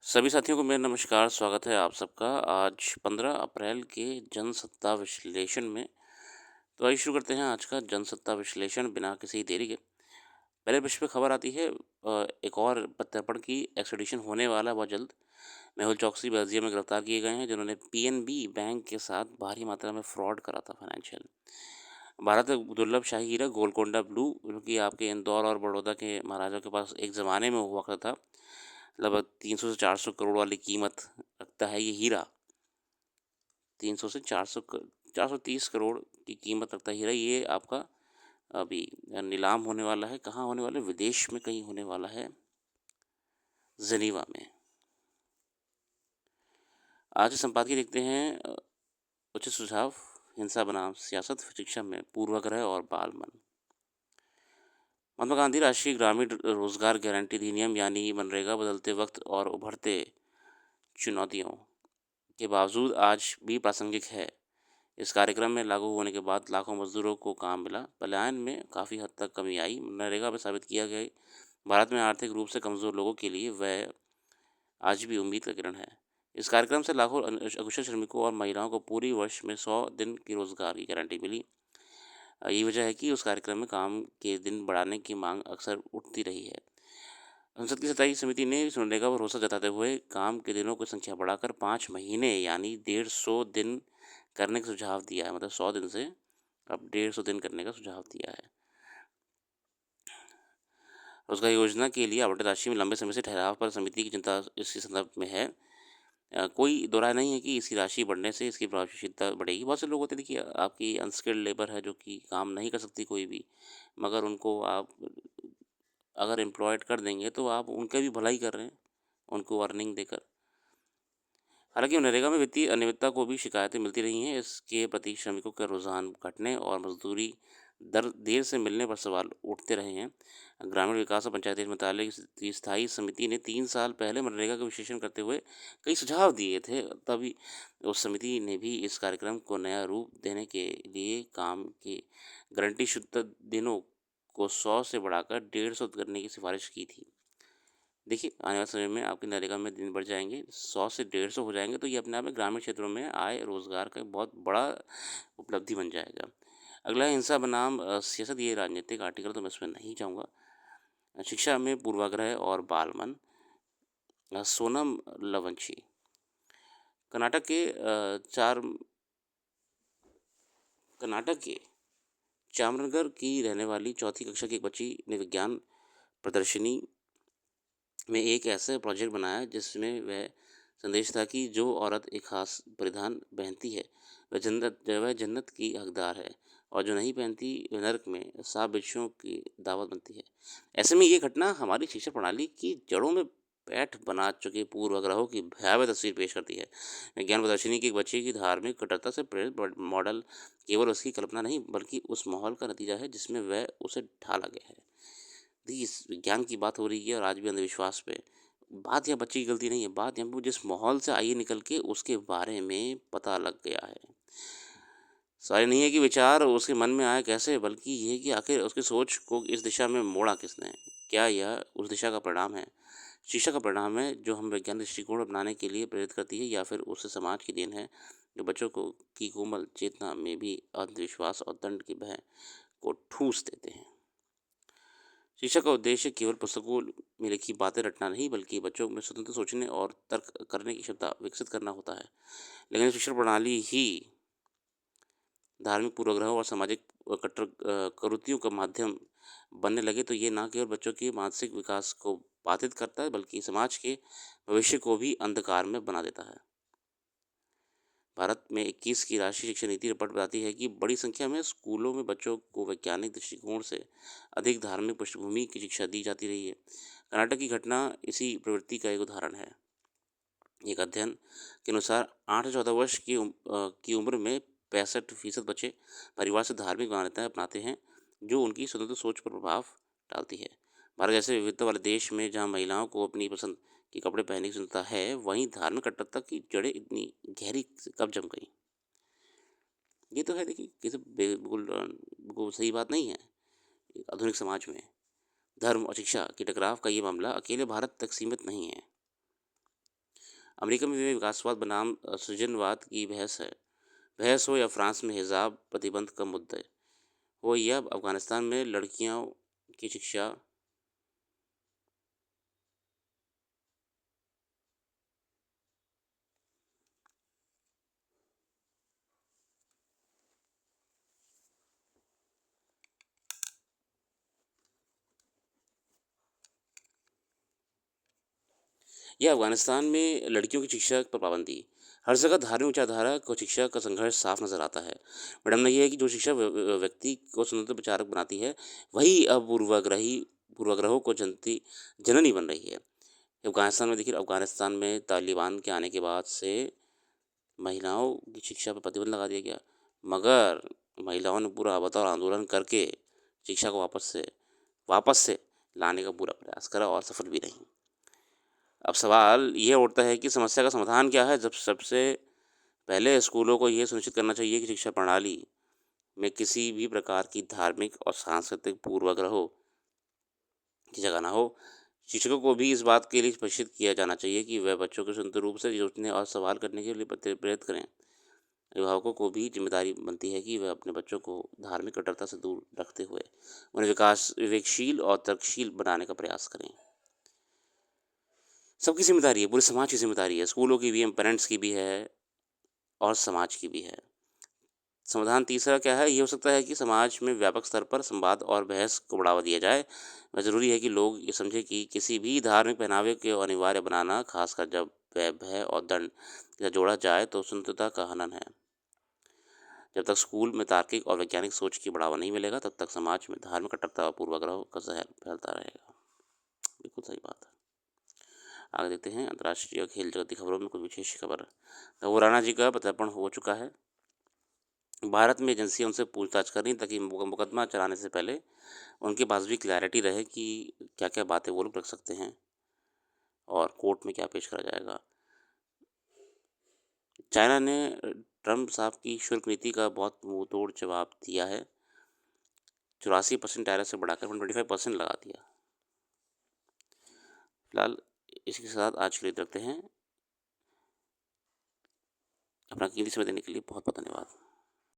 सभी साथियों को मेरा नमस्कार, स्वागत है आप सबका। आज 15 अप्रैल के जनसत्ता विश्लेषण में। तो आइए शुरू करते हैं आज का जनसत्ता विश्लेषण बिना किसी देरी के। पहले पृष्ठ पे खबर आती है एक और प्रत्यर्पण की एक्सट्रेडिशन होने वाला है बहुत जल्द। मेहुल चौकसी बेल्जियम में गिरफ्तार किए गए हैं, जिन्होंने पीएनबी बैंक के साथ भारी मात्रा में फ्रॉड करा था फाइनेंशियल। भारत में दुर्लभ शाही हीरा गोलकोंडा ब्लू, जो कि आपके इंदौर और बड़ौदा के महाराजाओं के पास एक ज़माने में हुआ करता था। लगभग 300 से 400 करोड़ वाली कीमत रखता है ये हीरा। 300 से 430 करोड़ की कीमत रखता है हीरा। ये आपका अभी नीलाम होने वाला है। कहाँ होने वाला है? विदेश में कहीं होने वाला है, जेनीवा में। आज के संपादकीय देखते हैं उचित सुझाव, हिंसा बनाम सियासत, शिक्षा में पूर्वाग्रह और बाल मन। महात्मा गांधी राष्ट्रीय ग्रामीण रोजगार गारंटी अधिनियम यानी मनरेगा बदलते वक्त और उभरते चुनौतियों के बावजूद आज भी प्रासंगिक है। इस कार्यक्रम में लागू होने के बाद लाखों मजदूरों को काम मिला, पलायन में काफ़ी हद तक कमी आई। मनरेगा में साबित किया गया भारत में आर्थिक रूप से कमज़ोर लोगों के लिए वह आज भी उम्मीद का किरण है। इस कार्यक्रम से लाखों अकुशल श्रमिकों और महिलाओं को पूरी वर्ष में 100 दिन की रोजगार की गारंटी मिली। यही वजह है कि उस कार्यक्रम में काम के दिन बढ़ाने की मांग अक्सर उठती रही है। संसद की स्थायी समिति ने इस मनरेगा पर भरोसा जताते हुए काम के दिनों की संख्या बढ़ाकर 5 महीने यानी 150 दिन करने का सुझाव दिया है। मतलब 100 दिन से अब 150 दिन करने का सुझाव दिया है। रोजगार योजना के लिए आवंटित राशि में लंबे समय से ठहराव पर समिति की चिंता इसी संदर्भ में है। कोई दो राय नहीं है कि इसकी राशि बढ़ने से इसकी प्रभावशीलता बढ़ेगी। बहुत से लोग होते हैं, देखिए आपकी अनस्किल्ड लेबर है जो कि काम नहीं कर सकती कोई भी, मगर उनको आप अगर एम्प्लॉयड कर देंगे तो आप उनका भी भलाई कर रहे हैं, उनको अर्निंग देकर। हालांकि मनरेगा में वित्तीय अनियमितता को भी शिकायतें मिलती रही हैं। इसके प्रति श्रमिकों का रुझान घटने और मजदूरी दर देर से मिलने पर सवाल उठते रहे हैं। ग्रामीण विकास और पंचायती राज मंत्रालय की स्थायी समिति ने 3 साल पहले मनरेगा का विश्लेषण करते हुए कई सुझाव दिए थे। तभी उस समिति ने भी इस कार्यक्रम को नया रूप देने के लिए काम की गारंटी शुद्ध दिनों को 100 से बढ़ाकर 150 करने की सिफारिश की थी। देखिए, आने वाले समय में आपके नरेगा में दिन बढ़ जाएँगे, 100 से 150 हो जाएँगे, तो ये अपने आप में ग्रामीण क्षेत्रों में आय, रोज़गार का एक बहुत बड़ा उपलब्धि बन जाएगा। अगला है हिंसा बनाम सियासत, ये राजनीतिक आर्टिकल तो मैं इसमें नहीं जाऊँगा। शिक्षा में पूर्वाग्रह और बालमन, सोनम लवंशी। कर्नाटक के कर्नाटक के चामरानगर की रहने वाली चौथी कक्षा की एक बच्ची ने विज्ञान प्रदर्शनी में एक ऐसा प्रोजेक्ट बनाया जिसमें वह संदेश था कि जो औरत एक खास परिधान पहनती है वह जन्नत की हकदार है, और जो नहीं पहनती वह नरक में सांप बिच्छुओं की दावत बनती है। ऐसे में ये घटना हमारी शिक्षा प्रणाली की जड़ों में पैठ बना चुके पूर्वाग्रहों की भयावह तस्वीर पेश करती है। विज्ञान प्रदर्शनी की एक बच्चे की धार्मिक कट्टरता से प्रेरित मॉडल केवल उसकी कल्पना नहीं बल्कि उस माहौल का नतीजा है जिसमें वह उसे ढाला गया है। देखिए, इस विज्ञान की बात हो रही है और आज भी अंधविश्वास पे। बात यहाँ बच्चे की गलती नहीं है, बात यहाँ पे जिस माहौल से आई है निकल के उसके बारे में पता लग गया है। सवाल नहीं है कि विचार उसके मन में आया कैसे, बल्कि ये है कि आखिर उसकी सोच को इस दिशा में मोड़ा किसने? क्या यह उस दिशा का परिणाम है? शिक्षा का परिणाम है जो हम वैज्ञानिक दृष्टिकोण अपनाने के लिए प्रेरित करती है, या फिर उससे समाज की देन है जो बच्चों को की कोमल चेतना में भी अंधविश्वास और दंड की भय को ठूस देते हैं? शिक्षा का उद्देश्य केवल पुस्तकों में लिखी बातें रटना नहीं बल्कि बच्चों में स्वतंत्र सोचने और तर्क करने की क्षमता विकसित करना होता है। लेकिन शिक्षा प्रणाली ही धार्मिक पूर्वाग्रहों और सामाजिक कट्टर कुरीतियों का माध्यम बनने लगे तो ये ना केवल बच्चों के मानसिक विकास को बाधित करता है बल्कि समाज के भविष्य को भी अंधकार में बना देता है। भारत में 21 की राष्ट्रीय शिक्षा नीति रिपोर्ट बताती है कि बड़ी संख्या में स्कूलों में बच्चों को वैज्ञानिक दृष्टिकोण से अधिक धार्मिक पृष्ठभूमि की शिक्षा दी जाती रही है। कर्नाटक की घटना इसी प्रवृत्ति का एक उदाहरण है। एक अध्ययन के अनुसार 8 से 14 वर्ष की उम्र में 65% बच्चे परिवार से धार्मिक मान्यताएं अपनाते हैं जो उनकी स्वतंत्र सोच पर प्रभाव डालती है। भारत जैसे विविधता वाले देश में जहां महिलाओं को अपनी पसंद के कपड़े पहनने की स्वतंत्रता है, वहीं धार्मिक कट्टरता की जड़ें इतनी गहरी कब जम गई? ये तो है, देखिए किसी बिल्कुल बिल्कुल सही बात नहीं है। आधुनिक समाज में धर्म और शिक्षा की टकराव का ये मामला अकेले भारत तक सीमित नहीं है। अमेरिका में विकासवाद बनाम सृजनवाद की बहस हो, या फ्रांस में हिजाब प्रतिबंध का मुद्दे हो, या अफगानिस्तान में लड़कियों की शिक्षा, या अफगानिस्तान में लड़कियों की शिक्षा पर पाबंदी, हर जगह धार्मिक विचारधारा को शिक्षा का संघर्ष साफ नजर आता है। विडंबना यह है कि जो शिक्षा व्यक्ति को स्वतंत्र विचारक बनाती है, वही अब पूर्वाग्रहों को जननी बन रही है। अफगानिस्तान में देखिए, अफगानिस्तान में तालिबान के आने के बाद से महिलाओं की शिक्षा पर प्रतिबंध लगा दिया गया, मगर महिलाओं ने पूरा बतौर आंदोलन करके शिक्षा को वापस से लाने का पूरा प्रयास करा और सफल भी रही। अब सवाल ये उठता है कि समस्या का समाधान क्या है। जब सबसे पहले स्कूलों को ये सुनिश्चित करना चाहिए कि शिक्षा प्रणाली में किसी भी प्रकार की धार्मिक और सांस्कृतिक पूर्वाग्रहों की जगह ना हो। शिक्षकों को भी इस बात के लिए प्रशिक्षित किया जाना चाहिए कि वह बच्चों को स्वतंत्र रूप से सोचने और सवाल करने के लिए प्रेरित करें। अभिभावकों को भी जिम्मेदारी बनती है कि वह अपने बच्चों को धार्मिक कट्टरता से दूर रखते हुए उन्हें विवेकशील और तर्कशील बनाने का प्रयास करें। सबकी जिम्मेदारी है, पूरे समाज की जिम्मेदारी है, स्कूलों की भी है, पेरेंट्स की भी है और समाज की भी है। समाधान तीसरा क्या है? ये हो सकता है कि समाज में व्यापक स्तर पर संवाद और बहस को बढ़ावा दिया जाए। वह ज़रूरी है कि लोग ये समझें कि किसी भी धार्मिक पहनावे को अनिवार्य बनाना, खासकर जब वह भय और दंड के साथ जोड़ा जाए, तो स्वतंत्रता का हनन है। जब तक स्कूल में तार्किक और वैज्ञानिक सोच की बढ़ावा नहीं मिलेगा, तब तक समाज में धार्मिक कट्टरता और पूर्वाग्रह का जहर फैलता रहेगा। बिल्कुल सही बात है। आगे देखते हैं अंतर्राष्ट्रीय खेल जगत की खबरों में कुछ विशेष खबर। तो राणा जी का प्रत्यर्पण हो चुका है। भारत में एजेंसियां उनसे पूछताछ कर रही ताकि मुकदमा चलाने से पहले उनके पास भी क्लैरिटी रहे कि क्या क्या बातें वो लोग रख सकते हैं और कोर्ट में क्या पेश करा जाएगा। चाइना ने ट्रम्प साहब की शुल्क नीति का बहुत मुंह तोड़ जवाब दिया है। 84% टैरिफ से बढ़ाकर 125% लगा दिया। फिलहाल इसके साथ आज के लिए रखते हैं। अपना कीमती समय देने के लिए बहुत बहुत धन्यवाद।